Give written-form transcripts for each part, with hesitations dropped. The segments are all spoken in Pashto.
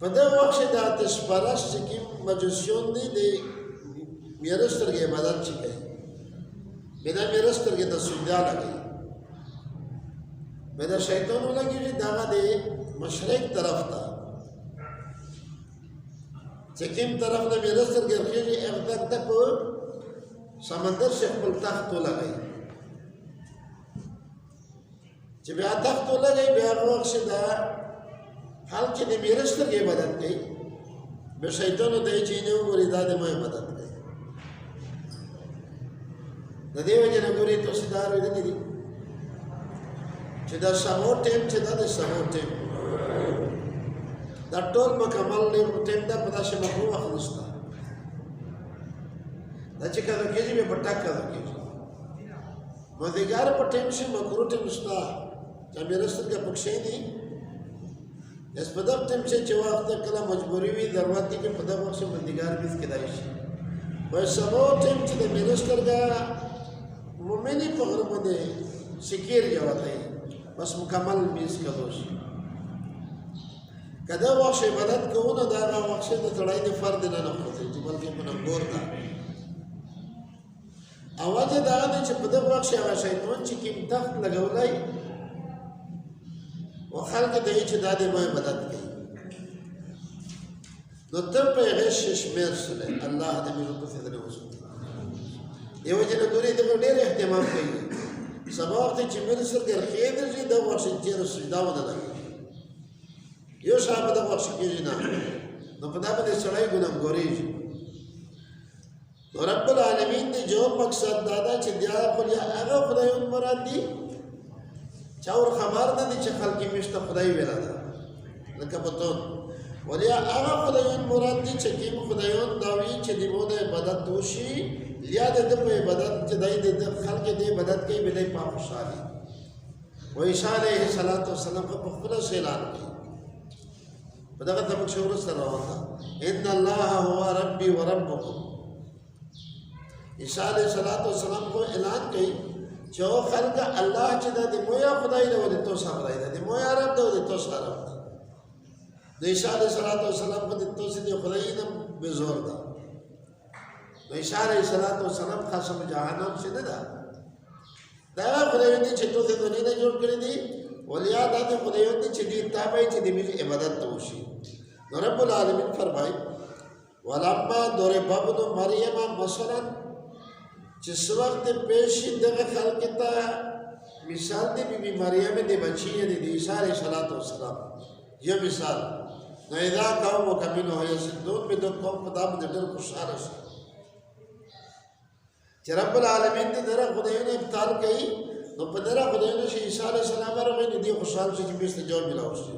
په دغه وخت کې د آتش پرست چې کوم مجوسیون دي د میړه سترګې عبادت چې کوي بیا د میړه سترګې ته سجده لګوي بیا د شیطان ولګېږي دغه د مشرق طرف ته چې کوم طرف نه میړه سترګې خېږي هغه طرف ته په سمندر سے خپل تخت ولګوي چې بیا تخت ولګوي بیا هغه وخت چې دا حال چې د میړه سترګې عبادت کوي بیا شیطان ته یې چې نه وګوري دا د ما عبادت کوي د دې وجه نه ګوري تاسو دا اورېدلي دي چې دا سمو ټیم چې دا د سمو ټیم دا ټول مکمل ټیم دا په داسې مخلوق وخت نشته دا چې کله کېږي بیا په ټک کله کېږي مازدیګر په ټیم شي مکرو ټیم شته چې میرا سترګې پکښې دي اس په دغه ټیم چې وخت کله مجبوري وي ضرورت دي چې په دغه وخت مازدیګر بیس کېدای شي وای سمو ټیم چې د میرا سترګې مومنی په غره باندې سکیر جوړه بس مکمل بیس کېدو شي کدا وخت عبادت کوو نو دا هغه وخت د تړای د فرد نه نه کوي چې بلکې په نمبر ده اواز دا دی چې په دغه وخت هغه شیطان چې کوم تخت لګولای او خلک ته چې دا د ما عبادت کوي نو ته په غش شمیر سره الله دې موږ په فضل وسو یو چې د دوی ته ډېر اهتمام کوي سبا وخت چې موږ سره خیر دې دا وخت چې سجدا ونه یو شابه د وخت کېږي نه نو په دا باندې سړی ګناهګاري رب العالمین دی جو مقصد دادا چې بیا خو یا هغه خدایون مراد دي چا ور خبر نه دي چې خلک مشته خدای ویلا ده لکه پتون ولیا هغه خدایون مراد دي چې کوم خدایون داوی چې دی مو د عبادت دوشي یا د په عبادت چې دای د خلک د عبادت کوي بلای په خوشالي و عیسی علیه السلام په خپل اعلان کوي په دغه تبک شور سره راوته ان الله هو ربي وربكم عیسی علیہ السلام کو اعلان کړي چې او خلق الله چې د مویا خدای دی ولې تو سره خدای دی مویا رب دی ولې تو سره رب دی عیسی علیہ السلام په دې تو سره خدای نه به زور ده عیسی علیہ السلام خاصه جهنم څخه نه ده دا خدای دی چې تو ته دنیا نه جوړ کړی دی ولیا د خدای دی چې دې تابع چې دې عبادت ته وشي رب العالمین فرمای ولما ضرب ابن مریم مثلا چې وخت پیش دغه خلق ته مثال دی بی مریم دی بچی دی عیسی علیہ السلام یہ مثال نو اذا قوم وکمنه یسدون به د قوم په دام د ډېر خوشاله شي چې رب العالمین دې دغه خدایونه ابطال کوي نو په دغه خدایونه چې عیسی علیہ السلام راغی دې خوشاله شي چې به جواب ملاوي شي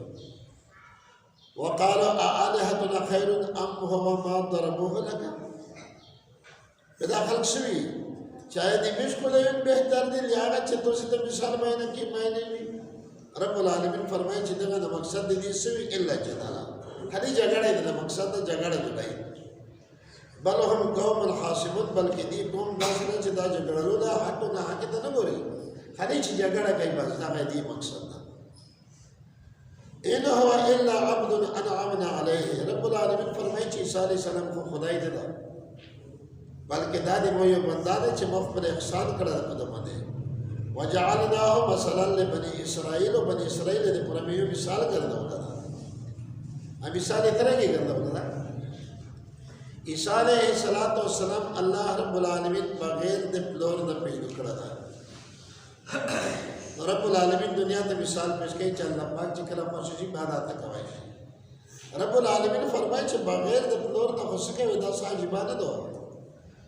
وقال الهتنا خير ام هو ما ضربوه لك دا خلق شوی چاہے دی مش خدایون بہتر دی لیاغا چه تو سی تا مثال مائنہ کی مائنہ بھی رب العالمین فرمائے چه دغا دا مقصد دی سوی اللہ جدالا خلی جگڑا دا مقصد دا جگڑا جدائی بل هم قوم الحاسمون بلکہ دی قوم ناسنا چه دا جگڑلو دا حق و نا حق تا نگوری خلی چه جگڑا کئی بس دا دی مقصد دا انہو الا عبد انعامنا علیہ رب العالمین فرمائے چه عیسی علیہ السلام کو خدای دا بلکہ دادی مویو بندہ دے چھ مخ پر احسان کردہ قدمہ دے وجعلناہو مثلا لبنی اسرائیل و بنی اسرائیل دے پر ہمیو مثال کردہ ہوتا تھا ہم مثال اترہ کی کردہ ہوتا تھا عیسیٰ علیہ السلام اللہ رب العالمین بغیر دے پلور نہ پیدو کردہ رب العالمین دنیا تے مثال پیش کئی چل اللہ پاک چکرہ پاسوشی بعد آتا کوئی رب العالمین فرمائے چھ بغیر دے پلور نہ خسکے ویدہ ساجبانہ دو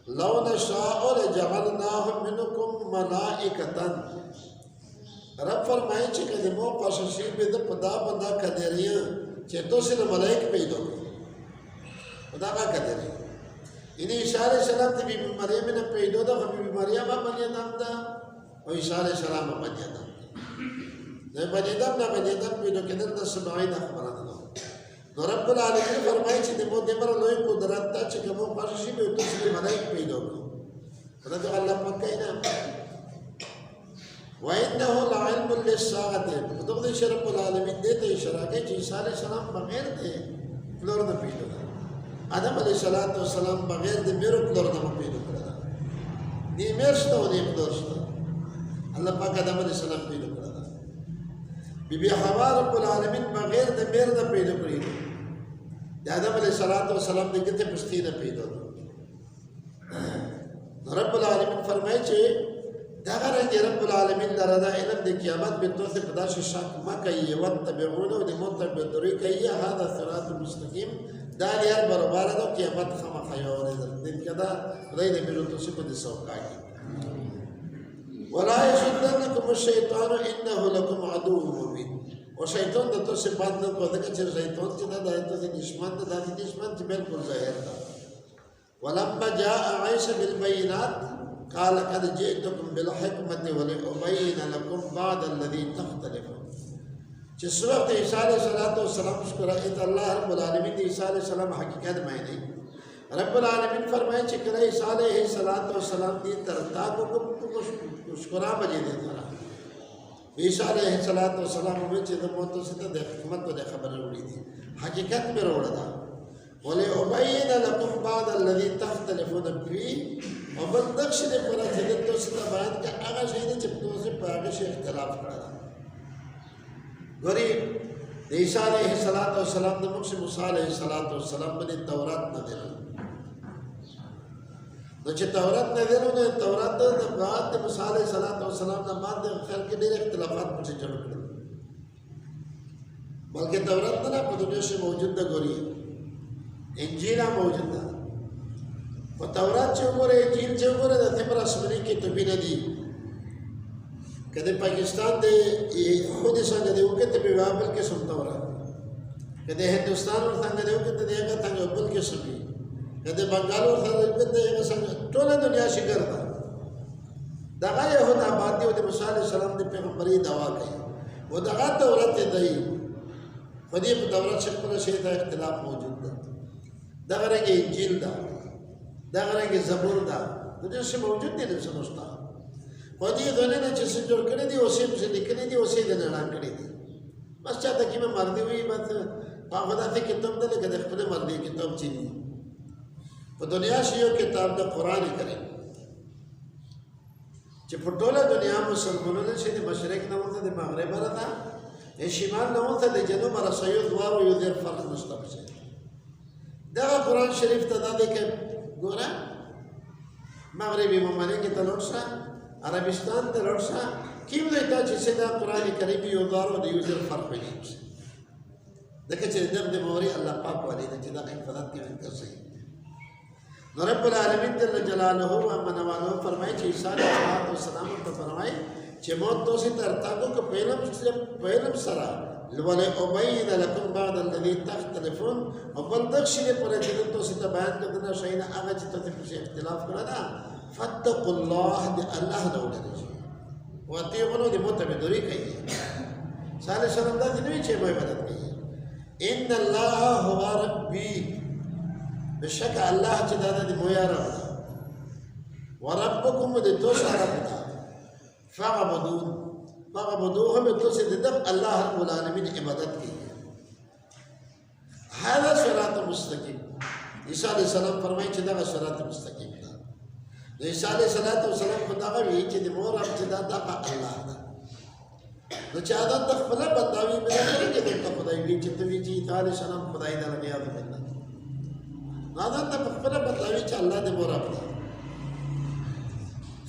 لو نشاء لجعلناهم منكم ملائکة رب فرمائے چھے کہ دمو قاششی بید پدا بندہ قدریاں چھے تو سے ملائک پیدو پدا کا قدری انہیں عیسیٰ علیہ السلام تے بی مریم نے پیدو دا بی مریم بنیدم دا و عیسیٰ علیہ السلام بنیدم دا بنیدم پیدو کدن دا سبعین اخبران دا نو رب العالمین فرمائی چی دمو دمر لوئی قدرت تا چی کمو پاششی بے تو سلی ملائک پیدو کو خدا تو اللہ مکہی نا وَإِنَّهُ لَعِلْمٌ لِلسَّاعَةِ خدا خدا رب العالمین دیتے اشارہ کہ عیسیٰ علیہ السلام بغیر دے پلور نه پیدا آدم علیه السلام بغیر د میرو پلور نه پیدا کړل دی میر شته او دی پلور شته الله پاک آدم علیه السلام پیدا کړل بی حوا رب العالمین بغیر د میر نه پیدا کړی د آدم علیه السلام د ګټه پښتې نه پیدا رب العالمین فرمایي چې دا غره رب العالمین لره دا علم د قیامت به توسه په داسې شک مکه یې وتبعونه د متبع طریقې هذا صراط مستقیم دا لري برابر ده قیامت خامخا یو ورځ دې کدا خدای دې په توسه په دې سوکا کې ولا يشدنكم الشيطان انه لكم عدو مبين او شیطان د توسه باندې کو دا چې شیطان چې دا د دشمن چې بالکل ظاهر ده ولما جاء عيسى بالبينات قال قد جئتكم بالحكمة ولأبين لكم بعض الذي تختلفون چې سورت عیسی علیہ السلام شکر ایت الله رب العالمین عیسی علیہ السلام حقیقت معنی رب العالمین فرمائے چې کله عیسی علیہ السلام دی ترتا کو شکر بجے دے ترا عیسی علیہ السلام چې د موت څخه د حکمت په خبر وړي دي حقیقت مې وروړه دا ولأبين لكم بعض الذي تختلفون فيه وبل نقش دې پر چې د توسه بیان کې هغه شی چې په توسه په هغه شی اختلاف کړل غری عیسی علیہ السلام د موسی علیہ السلام باندې تورات نه درل نو چې تورات نه درل نو تورات د بعد د موسی علیہ السلام نه بعد خلک ډېر اختلافات په جوړ کړل بلکې تورات نه په دنیا کې موجود ده غری انجیل موجود ده په تورات چې وګوره انجیل چې وګوره د تمر اسمنی کې تبینه دي کله پاکستان د خود څنګه دی وکړه په بابل کې سم تورات کله هندستان ور څنګه دی وکړه دغه څنګه بل کې سمي کله بنگال ور څنګه دغه څنګه ټول دنیا شګر ده دغه يهود آباد دي د موسی عليه السلام د پیغمبري دعوا کوي و دغه تورات دی په دې په تورات کې په شی دا اختلاف موجود ده دغه رنګ انجیل ده دغه رنګ زبور ده دغه څه موجود دي د سمستا په دې غننه چې څه جوړ کړی دي او څه لیکلي دي او څه د اعلان کړی دي بس چا ته کیمه مرضی وي بس په خدا ته کتاب ده لکه د خپل مرضی کتاب چي په دنیا شي یو کتاب د قران کریم چې په ټوله دنیا مسلمانانو چې د مشرق نه وته د مغرب راته د شمال نه وته د جنوب راسیو دوار یو ډیر فرق مستقبل دا قران شریف ته دا د ګوره مغربي ممالک ته لورشه عربستان ته لورشه کیم دی ته چې دا قران کریم یو دارو د یو ډیر فرق وي دغه چې د موري الله پاک والی چې دا حفاظت کوي کوي رب العالمین جل جلاله و منوالو فرمائے چې عیسی علیہ السلام ته فرمائے چې موت توسي ترتا کو پهلم سرا ولې ابین لكم بعد الذي تختلفون او بل دښې پر دې توسي ته بیان کړه شي نه هغه چې ته په اختلاف کړه دا فتقوا الله دې الله نو درځي واتیغونو دې متبع دوری کوي صالح سلام دا دې چې به مدد کوي ان الله هو ربي بشک الله چې دا د مویا رب ده وربکم د توسه رب ده فاعبدوه به توسه د الله رب العالمین عبادت کوي هذا صراط مستقیم عیسی علیہ السلام فرمایي چې دا صراط مستقیم ده عیسی علیہ السلام خدای وی چې د مور رب چې دا الله ده نو چې عادت د خپل بنداوی مې نه کې د خدای وی چې ته وی چې عیسی علیہ السلام خدای دا لګیا ده نادان ته خپل بتاوی چې الله دې مراد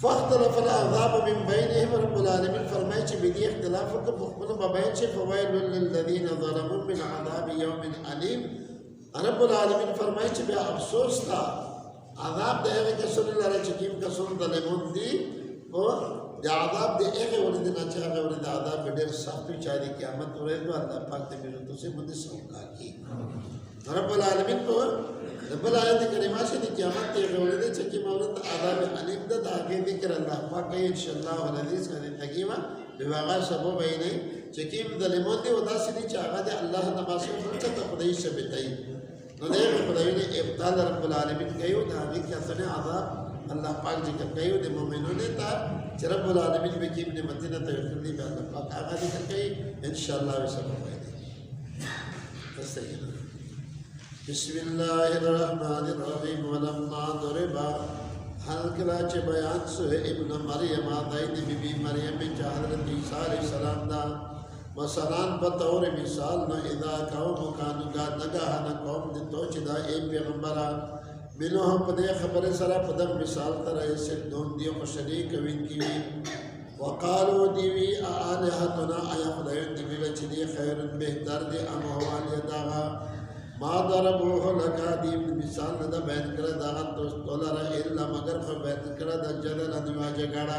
فاختلف العذاب من بينهم رب العالمين فرمایي چې به دې اختلاف وکړ خپل مبین چې فويل للذين ظلموا من عذاب يوم اليم رب العالمین فرمایي چې به افسوس تا عذاب دې هغه کسان لره چې کوم کسان ظلمون دي او د عذاب دې هغه ولې نه چې هغه ولې د عذاب ډېر سخت چې د قیامت ورځ به الله پاک دې بیرته سي باندې سوکا کی رب العالمین کو رب العالمین د کریمه چې د قیامت ته غوړې چې کی مولد عذاب علیم ده دا کې ذکر الله پاک ان شاء الله العزیز باندې تقیما بواغه سبب نه چې کیم ظلمون دي او داسې دي چې هغه د الله نمازو څخه ته خدای ثابتای نو دې خدای نه ابطال رب العالمین کوي دا دې کې څنګه عذاب الله پاک ذکر کوي د مؤمنونو ته چې رب العالمین به کې نعمتونه ته ورکړي به الله پاک هغه ذکر کوي ان شاء الله وسلم बिस्मिल्लाहिर्रहमानिर्रहीम वलम्मा दुरिबा हलकला चे बयान सुहे इब्न मरियम आदाइद बीबी मरियम चा हज़रत ईसा अलैहिस्सलाम दा मसलान बतौर मिसाल न इदा कौम कानुगा नगाह न कौम दे तोचदा ए पैगंबरा मिलो हम पदे खबर सरा पदम मिसाल तरह से दोन दियो को शरीक विन की वक़ालू दीवी आलिहतुना आया खुदायन दिवी लचदी खैर बेहतर दे अमवाल यदागा मा दरबूहु लका दीव मिसाल नदा बैन कर दागा तोलरा इल्ला मगर ख बैन कर द जदल अनवा जगड़ा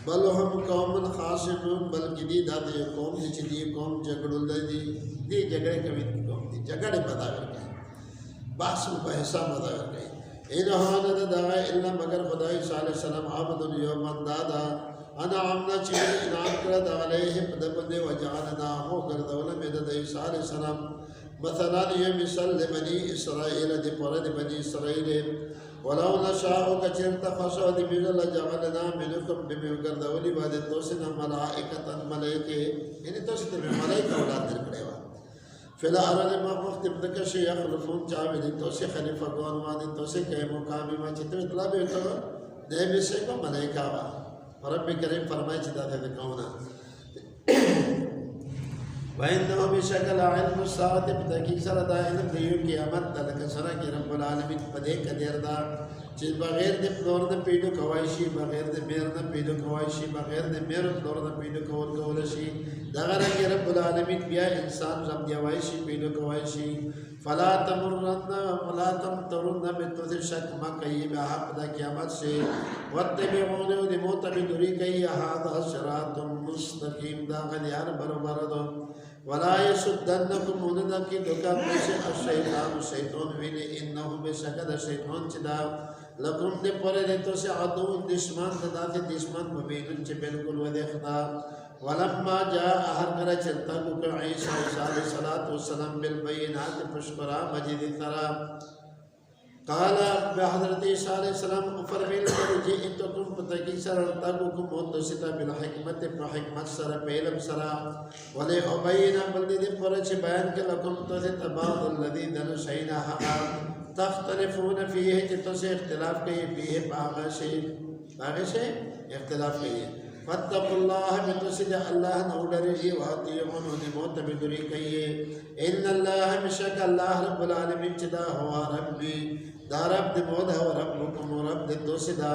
बल हम कौमन खासिमून बल्कि दी दादे कौम निचदी कौम झगड़ुल दी दी झगड़े कवित की कौम दी झगड़े बदावर गए बास बहसा बदावर गए इनहान दागा इल्ला मगर खुदा ईसा अलैहिस्सलाम आबदुल यौमन दादा अना आमना चिल इनाम कर दालेह पदबदे वजालना हो कर दौलत में द ईसा अलैहिस्सलाम मसलन ये मिसल बनी इसराइल दे पर दे बनी इसराइल वलौ नशाउ कचर तफसो दे मिल जगलना मिनकुम बिमिगर दौली बाद तोसना मलाइकतन मलाइके इन तोसते में मलाइका औलाद दर करेवा फिला अरल मा वक्त तक से यखलफून चावे तोसे खलीफा कौन वादे तोसे के मुकाम में चित्र तलाबे तो दे से को मलाइका वा रब करीम फरमाए चिदा थे कौना वैंदो बिशकल इल्म सात तहकीक सरा दा इल्म दियो क़यामत तक सरा के रब्बुल आलमीन पदे कदेरदा जिस बगैर दे फ्लोर दे पीडो कवाइशी बगैर दे मेर दे पीडो कवाइशी बगैर दे मेर फ्लोर दे पीडो कवर कवलशी दगरा के रब्बुल आलमीन बिया इंसान रब दिवाइशी पीडो कवाइशी फला तमतरुन बितुद शक मा कई हक दा क़यामत से वत्तबिऊन दे मोतबिदुरी कई हादा सिरातुम मुस्तकीम दा गलियार बरोबर दो वला यसुद्दन्नकुम उनना की दुका में से अशैतान शैतान विने इन्नहु बेशकद शैतान चिदा लकुम दे परे रे तो से अदु दुश्मन सदा से दुश्मन मुबीन चे बिल्कुल व देखता वलम्मा जा हर कर चलता को ईसा अलैहि सलाम बिल बैनात पुष्करा मजीद तरा قال بحضرت ईसा अलैहि सलाम फरमाइल जी तो तुम पता की सरलता को बहुत सिता बिल हिकमत पर हिकमत सर पेलम सरा वले उबैना बल्दी दे पर से बयान के लकुम तो से तबादल लदी दन शैना हका तख्तलिफून फीह तो से इख्तिलाफ के फीह बागा से इख्तिलाफ के फत्तकुल्लाह बितुसिद अल्लाह नौडरी वातियुन निमोत बिदुरी कहिए इन्नल्लाह मिशक अल्लाह रब्बुल आलमीन चिदा हुआ रब्बी दारब दे मोद है रब्बुकुम रब दे तुसिदा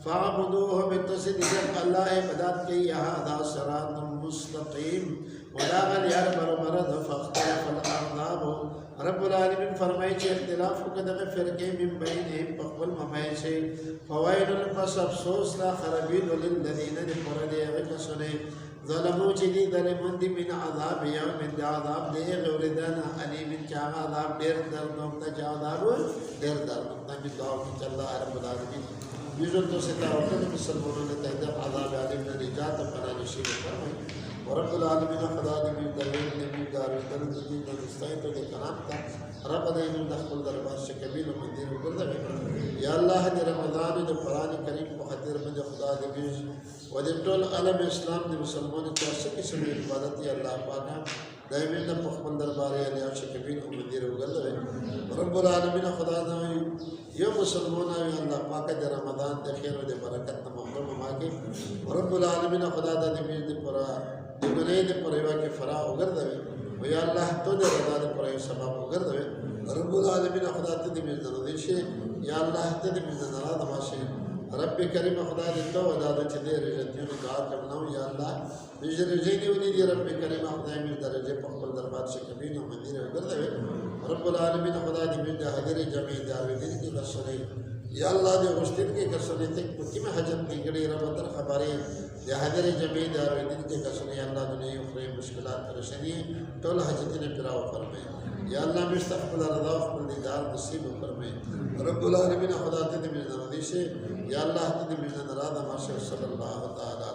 फाबुदूहु बितुसिद अल्लाह इबादत की हदा सिरातुम मुस्तकीम वला गल यार बरबरद फख्तलफ अल-अहज़ाब रब्बुल आलमीन फरमाए कि इख्तिलाफ को कदम फिरके मिन बैने पखवल ममाए से फवाइल पस अफसोस ला खरबील लिल्लज़ीन फरदे कसने ज़लमू चिदी ज़लमुंदी मिन अज़ाब यौम अज़ाब दे गौरदाना अलीम क्या अज़ाब देर दर्द ता अज़ाब देर दर्द नबी दुआ की अल्लाह रब्बुल आलमीन बिजुल तो से तावक्कुल मुसलमानों ने तहदीर अज़ाब अलीम ने निजात फना नसीब फरमाए रब्बुल आलमीन खुदा नबी दलील नबी दारुल नबी दस्तैत दे कलाम का रब ने दखल दरबार से कबील मंदिर कर दे या अल्लाह दे रमजान दे कुरान करीम को खातिर में खुदा दे बीज व दे टोल अलम इस्लाम दे मुसलमान के से किस्म इबादत या अल्लाह पाक दायमी न पखल दरबार या अल्लाह से कबील मंदिर कर दे रब्बुल आलमीन खुदा ने यो मुसलमान या अल्लाह पाक दे रमजान दे खैर दे बरकत महrum मांगे रब्बुल आलमीन खुदा दे बीज दे पूरा दुनिया दे परवा के फरा उगर दे या अल्लाह तो दे रदा दे पर सबब उगर दे रब्बुल आलमीन खुदा ते दे मिल दे या अल्लाह ते दे मिल दे माशे रब करीम खुदा दे तो वदा दे दे रजतियों दुआ करना या अल्लाह बिजर रजनी उनी दे रब करीम खुदा मिल दरजे पखल दरबार से कभी न मंदिर उगर दे रब्बुल आलमीन खुदा दे मिल दे हदरे जमी दावे दिन की कसरे या अल्लाह दे मुश्तिल के कसरे ते कुति में हजत निकले रब दर खबरे या हदरे जमी दावे दिन के कसरे अल्लाह दुनिया उखरे मुश्किलात परेशानी तोल हजत ने पिराव फरमाए या अल्लाह मुस्तक़बिल रज़ा व दीदार नसीब फरमाए रब्बुल आलमीन खुदा ते मिल दे या अल्लाह ते मिल दे रादा माशा सल्लल्लाहु तआला